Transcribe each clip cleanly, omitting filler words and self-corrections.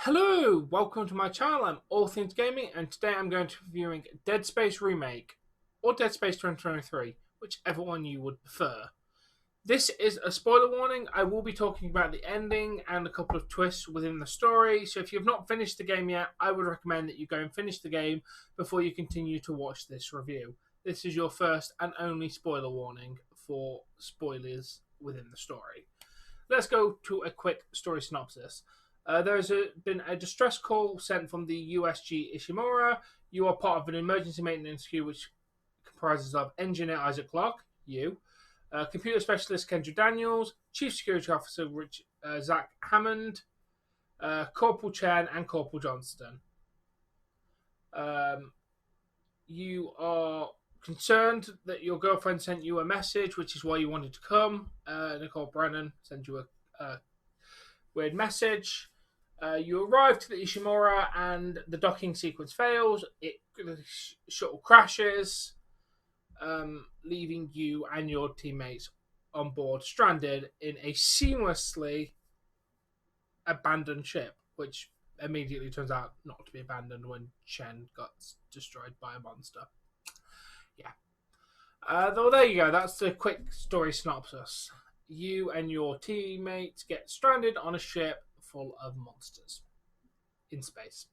Hello, welcome to my channel. I'm All Things Gaming, and today I'm going to be reviewing Dead Space Remake or Dead Space 2023, whichever one you would prefer. This is a spoiler warning. I will be talking about the ending and a couple of twists within the story. So if you've not finished the game yet, I would recommend that you go and finish the game before you continue to watch this review. This is your first and only spoiler warning for spoilers within the story. Let's go to a quick story synopsis. Been a distress call sent from the USG Ishimura. You are part of an emergency maintenance queue which comprises of engineer Isaac Clarke, you, computer specialist Kendra Daniels, chief security officer Zach Hammond, Corporal Chen, and Corporal Johnston. You are concerned that your girlfriend sent you a message, which is why you wanted to come. Nicole Brennan sent you a weird message. You arrive to the Ishimura and the docking sequence fails. The shuttle crashes, leaving you and your teammates on board stranded in a seamlessly abandoned ship, which immediately turns out not to be abandoned when Chen got destroyed by a monster. Yeah. There you go. That's the quick story synopsis. You and your teammates get stranded on a ship full of monsters in space.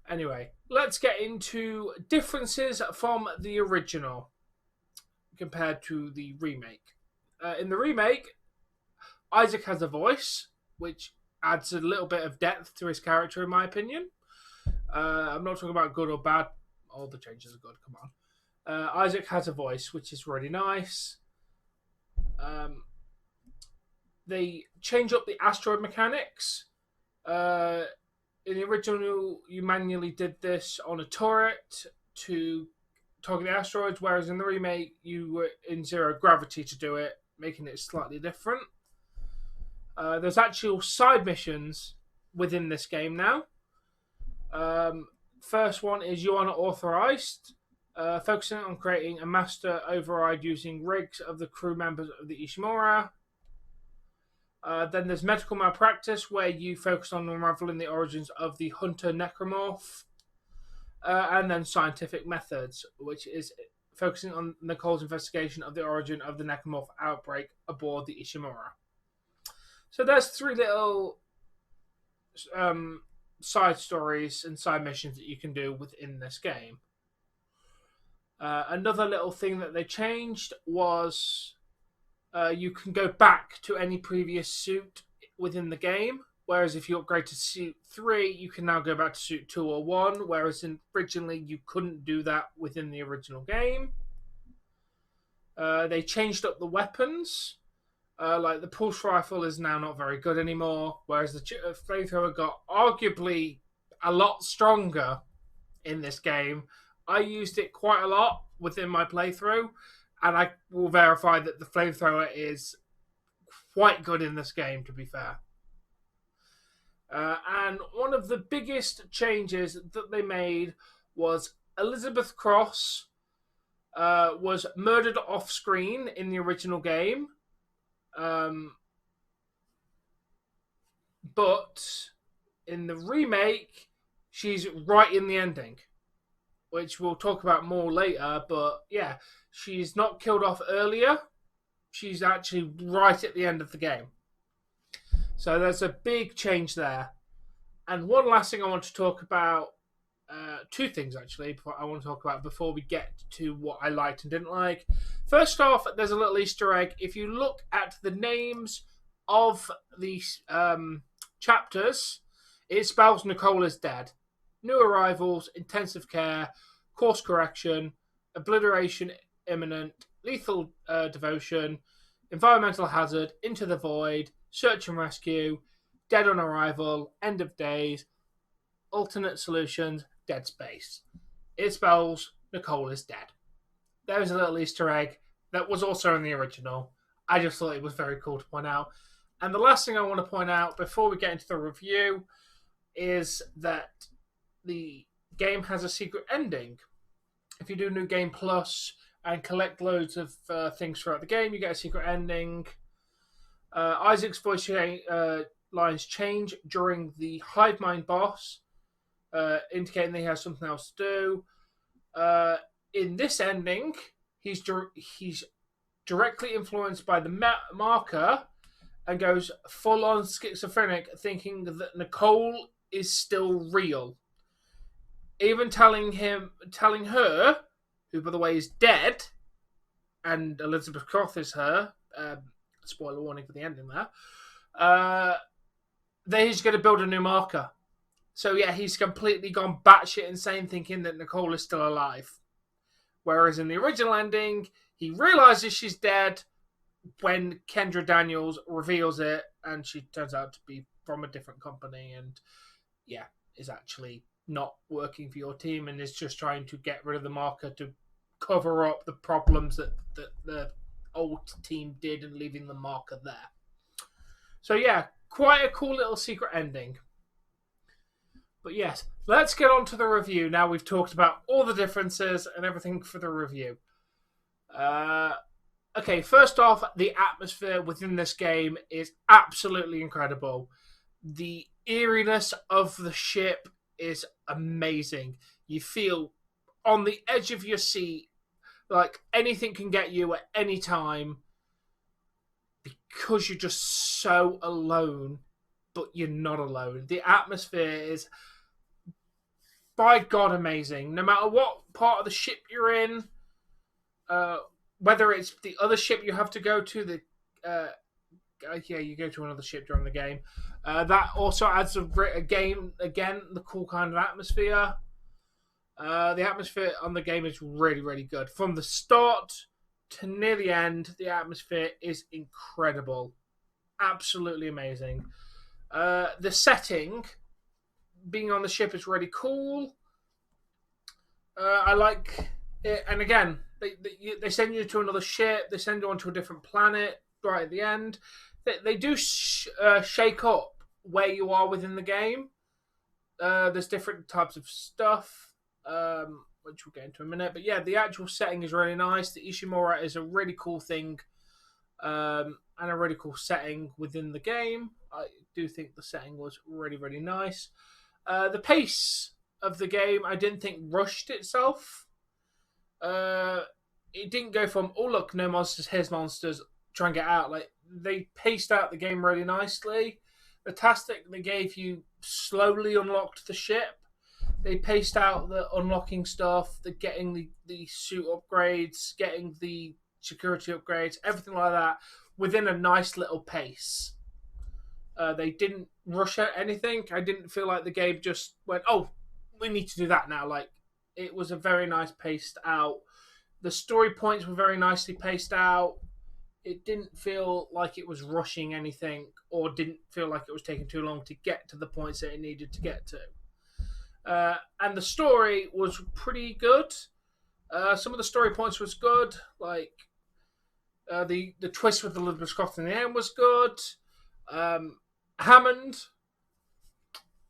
Anyway, let's get into differences from the original compared to the remake. In the remake, Isaac has a voice, which adds a little bit of depth to his character, in my opinion. I'm not talking about good or bad. All the changes are good, come on. Isaac has a voice, which is really nice. They change up the asteroid mechanics. In the original, you manually did this on a turret to target the asteroids, whereas in the remake, you were in zero gravity to do it, making it slightly different. There's actual side missions within this game now. First one is You Are Not Authorized, focusing on creating a master override using rigs of the crew members of the Ishimura. Then there's Medical Malpractice, where you focus on unraveling the origins of the Hunter Necromorph. And then Scientific Methods, which is focusing on Nicole's investigation of the origin of the Necromorph outbreak aboard the Ishimura. So there's three little side stories and side missions that you can do within this game. Another little thing that they changed was you can go back to any previous suit within the game. Whereas if you upgrade to suit 3, you can now go back to suit 2 or 1. Whereas originally you couldn't do that within the original game. They changed up the weapons. Like the pulse rifle is now not very good anymore. Whereas the flamethrower got arguably a lot stronger in this game. I used it quite a lot within my playthrough. And I will verify that the flamethrower is quite good in this game, to be fair. And one of the biggest changes that they made was Elizabeth Cross was murdered off screen in the original game. But in the remake, she's right in the ending, which we'll talk about more later. But yeah, she's not killed off earlier. She's actually right at the end of the game. So there's a big change there. And one last thing I want to talk about, two things actually, I want to talk about before we get to what I liked and didn't like. First off, there's a little Easter egg. If you look at the names of the chapters, it spells Nicole is dead. New arrivals, intensive care, course correction, obliteration imminent, lethal devotion, environmental hazard, into the void, search and rescue, dead on arrival, end of days, alternate solutions, dead space. It spells Nicole is dead. There's a little Easter egg that was also in the original. I just thought it was very cool to point out. And the last thing I want to point out before we get into the review is that the game has a secret ending. If you do New Game Plus and collect loads of things throughout the game, you get a secret ending. Isaac's voice lines change during the hive mind boss, indicating that he has something else to do. In this ending, he's directly influenced by the marker and goes full on schizophrenic, thinking that Nicole is still real. Even telling her, who by the way is dead, and Elizabeth Croft is her. Spoiler warning for the ending there. That he's going to build a new marker. So yeah, he's completely gone batshit insane, thinking that Nicole is still alive. Whereas in the original ending, he realizes she's dead when Kendra Daniels reveals it, and she turns out to be from a different company, and yeah, is actually not working for your team and is just trying to get rid of the marker to cover up the problems that the old team did and leaving the marker there. So yeah, quite a cool little secret ending. But yes, let's get on to the review. Now we've talked about all the differences and everything for the review. Okay, first off, the atmosphere within this game is absolutely incredible. The eeriness of the ship is amazing. You feel on the edge of your seat, like anything can get you at any time, because you're just so alone, but you're not alone. The atmosphere is, by God, amazing. No matter what part of the ship you're in, whether it's the other ship you have to go to, you go to another ship during the game. That also adds a game, again, the cool kind of atmosphere. The atmosphere on the game is really, really good. From the start to near the end, the atmosphere is incredible. Absolutely amazing. The setting, being on the ship, is really cool. I like it. And again, they send you to another ship. They send you onto a different planet right at the end. They do shake up where you are within the game. There's different types of stuff, which we'll get into in a minute. But yeah, the actual setting is really nice. The Ishimura is a really cool thing, and a really cool setting within the game. I do think the setting was really, really nice. The pace of the game, I didn't think rushed itself. It didn't go from, oh look, no monsters, here's monsters, try and get out. Like, they paced out the game really nicely. The task that they gave you slowly unlocked the ship. They paced out the unlocking stuff, the getting the suit upgrades, getting the security upgrades, everything like that, within a nice little pace. They didn't rush out anything. I didn't feel like the game just went, oh, we need to do that now. Like, it was a very nice paced out. The story points were very nicely paced out. It didn't feel like it was rushing anything, or didn't feel like it was taking too long to get to the points that it needed to get to. And the story was pretty good. Some of the story points was good. Like, the twist with Elizabeth Scott in the end was good. Hammond,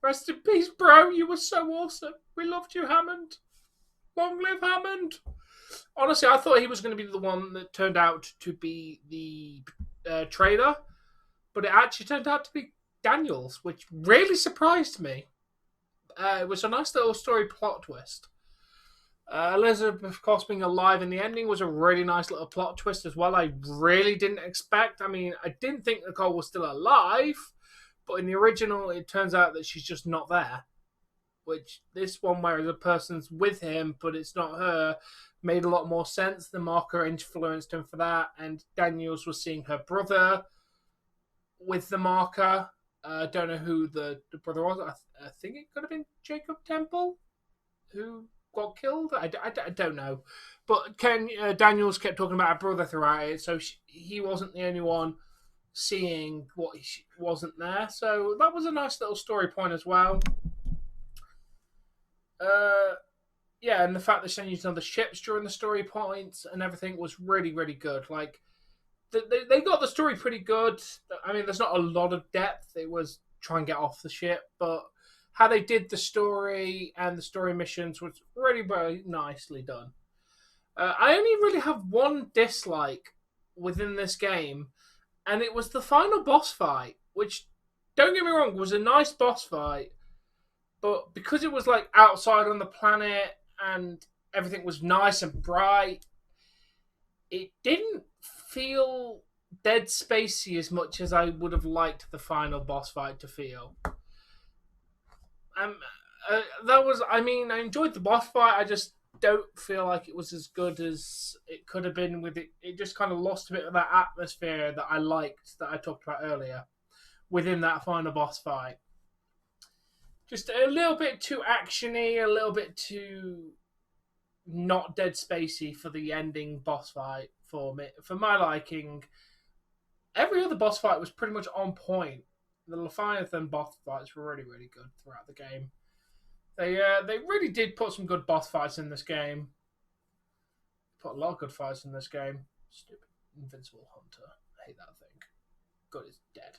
rest in peace, bro. You were so awesome. We loved you, Hammond. Long live Hammond. Honestly, I thought he was going to be the one that turned out to be the traitor, but it actually turned out to be Daniels, which really surprised me. It was a nice little story plot twist. Elizabeth, of course, being alive in the ending was a really nice little plot twist as well. I really didn't expect. I mean, I didn't think Nicole was still alive, but in the original, it turns out that she's just not there. Which, this one where the person's with him, but it's not her, made a lot more sense. The marker influenced him for that, and Daniels was seeing her brother with the marker. I don't know who the brother was. I think it could have been Jacob Temple, who got killed. I don't know. But Daniels kept talking about her brother throughout it, so he wasn't the only one seeing what wasn't there. So that was a nice little story point as well. Yeah, and the fact they sent you to other ships during the story points and everything was really, really good. Like, they got the story pretty good. I mean, there's not a lot of depth. It was try and get off the ship, but how they did the story and the story missions was really, very nicely done. I only really have one dislike within this game, and it was the final boss fight, which don't get me wrong, it was a nice boss fight, but because it was like outside on the planet and everything was nice and bright, it didn't feel Dead Spacey as much as I would have liked the final boss fight to feel. Um, that was, I mean, I enjoyed the boss fight. I just don't feel like it was as good as it could have been with it. It just kind of lost a bit of that atmosphere that I liked that I talked about earlier within that final boss fight. Just a little bit too actiony, a little bit too not Dead Spacey for the ending boss fight for me, for my liking. Every other boss fight was pretty much on point. The Leviathan boss fights were really, really good throughout the game. They really did put some good boss fights in this game. Put a lot of good fights in this game. Stupid Invincible Hunter. I hate that thing. God, it's dead.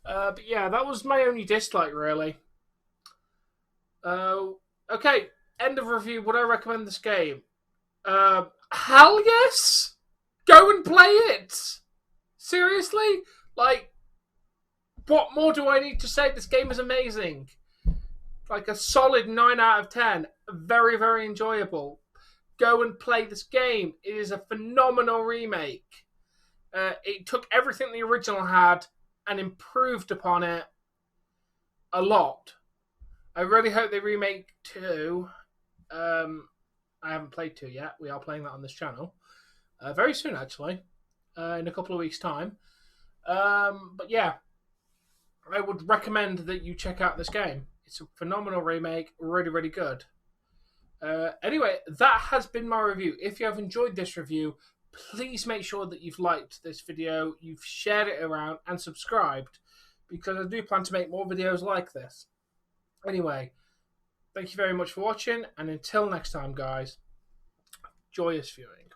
But yeah, that was my only dislike, really. Okay, end of review. Would I recommend this game? Hell yes! Go and play it! Seriously? Like, what more do I need to say? This game is amazing. Like a solid 9 out of 10. Very, very enjoyable. Go and play this game. It is a phenomenal remake. It took everything the original had and improved upon it a lot. I really hope they remake 2. I haven't played 2 yet. We are playing that on this channel. Very soon, actually. In a couple of weeks' time. But yeah, I would recommend that you check out this game. It's a phenomenal remake. Really, really good. Anyway, that has been my review. If you have enjoyed this review, please make sure that you've liked this video, you've shared it around, and subscribed, because I do plan to make more videos like this. Anyway, thank you very much for watching, and until next time, guys, joyous viewing.